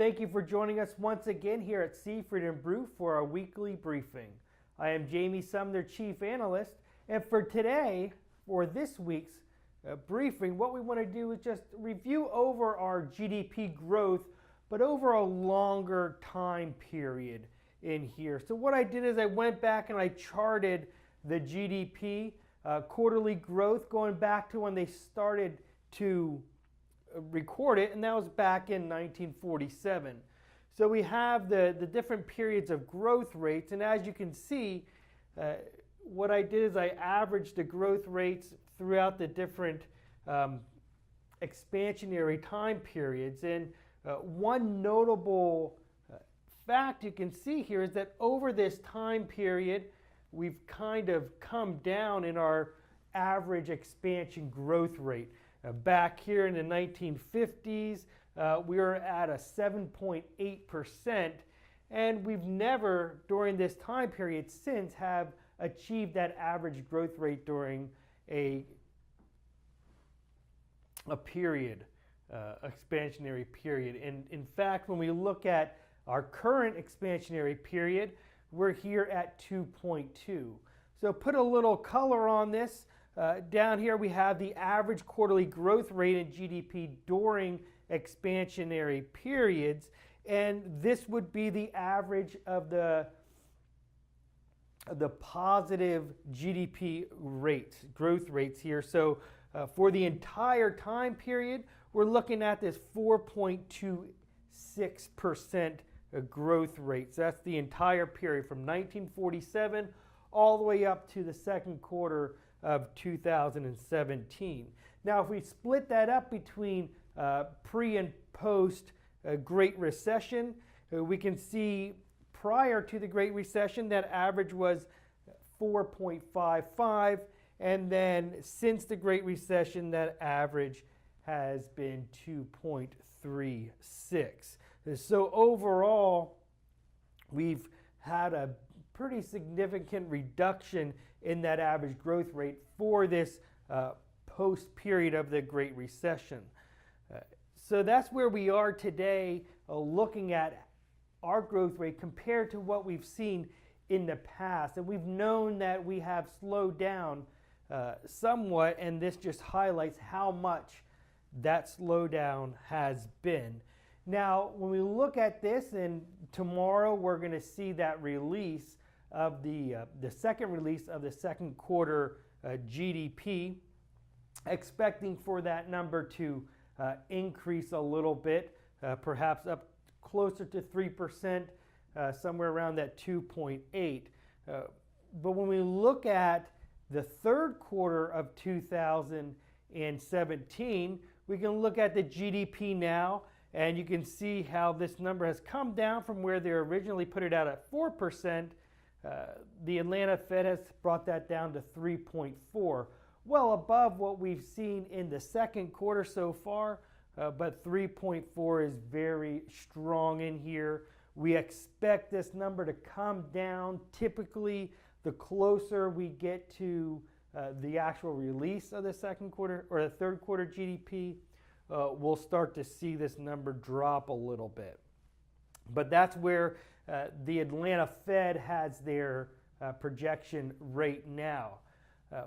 thank you for joining us once again here at Seaford and Brew for our weekly briefing. I am Jamie Sumner, Chief Analyst, and for today, for this week's briefing, what we want to do is just review over our GDP growth, but over a longer time period in here. So what I did is I went back and I charted the GDP quarterly growth going back to when they started to record it, and that was back in 1947. So we have the different periods of growth rates, and as you can see, what I did is I averaged the growth rates throughout the different expansionary time periods. And one notable fact you can see here is that over this time period, we've kind of come down in our average expansion growth rate. Back here in the 1950s, we were at a 7.8%, and we've never, during this time period since, have achieved that average growth rate during a period, expansionary period. And in fact, when we look at our current expansionary period, we're here at 2.2. So put a little color on this. Down here we have the average quarterly growth rate in GDP during expansionary periods, and this would be the average of the positive GDP rates, growth rates here. So for the entire time period, we're looking at this 4.26% growth rate. So that's the entire period from 1947 all the way up to the second quarter of 2017. Now, if we split that up between pre and post Great Recession, we can see prior to the Great Recession that average was 4.55, and then since the Great Recession that average has been 2.36. So overall, we've had a pretty significant reduction in that average growth rate for this post period of the Great Recession. So that's where we are today, looking at our growth rate compared to what we've seen in the past. And we've known that we have slowed down somewhat, and this just highlights how much that slowdown has been. Now, when we look at this, and tomorrow we're going to see that release of the second release of the second quarter GDP, expecting for that number to increase a little bit, perhaps up closer to 3%, somewhere around that 2.8. But when we look at the third quarter of 2017, we can look at the GDPNow, and you can see how this number has come down from where they originally put it out at 4%. The Atlanta Fed has brought that down to 3.4, well above what we've seen in the second quarter so far, but 3.4 is very strong in here. We expect this number to come down. Typically, the closer we get to the actual release of the second quarter or the third quarter GDP, we'll start to see this number drop a little bit. But that's where the Atlanta Fed has their projection rate now.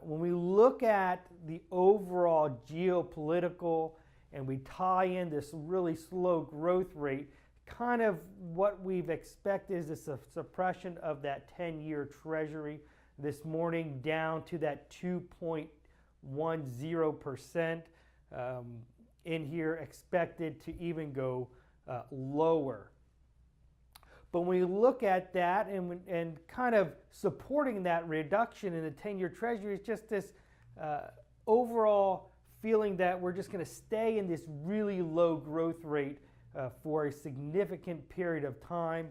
When we look at the overall geopolitical and we tie in this really slow growth rate, kind of what we've expected is a suppression of that 10-year Treasury this morning down to that 2.10%. In here, expected to even go lower. But when we look at that and kind of supporting that reduction in the 10-year Treasury, is just this overall feeling that we're just going to stay in this really low growth rate for a significant period of time.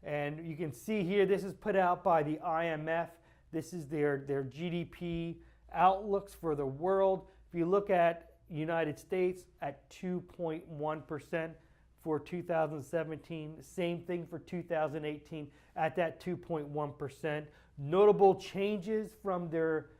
And you can see here, this is put out by the IMF. This is their GDP outlooks for the world. If you look at United States at 2.1%, for 2017. Same thing for 2018 at that 2.1%. Notable changes from their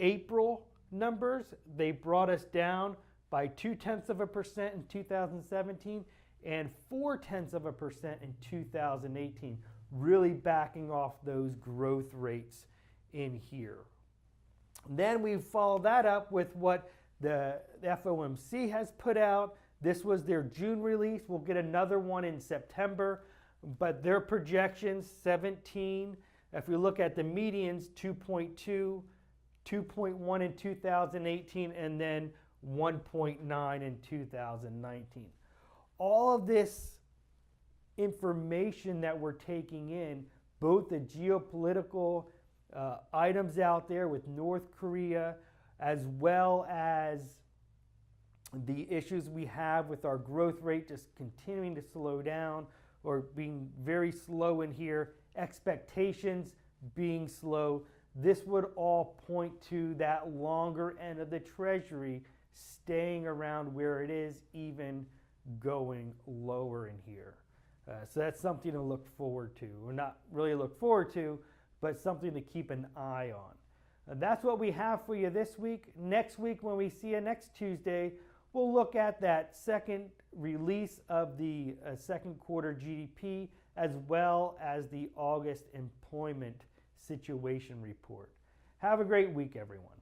April numbers. They brought us down by 0.2% in 2017. and 0.4% in 2018, really backing off those growth rates in here. Then we follow that up with what the FOMC has put out. This was their June release. We'll get another one in September, but their projections 17. If we look at the medians, 2.2, 2.1 in 2018, and then 1.9 in 2019. All of this information that we're taking in, both the geopolitical items out there with North Korea, as well as the issues we have with our growth rate just continuing to slow down or being very slow in here, expectations being slow, this would all point to that longer end of the Treasury staying around where it is, even going lower in here. So that's something to look forward to, or not really look forward to, but something to keep an eye on. And that's what we have for you this week. Next week, when we see you next Tuesday, we'll look at that second release of the second quarter GDP, as well as the August employment situation report. Have a great week, everyone.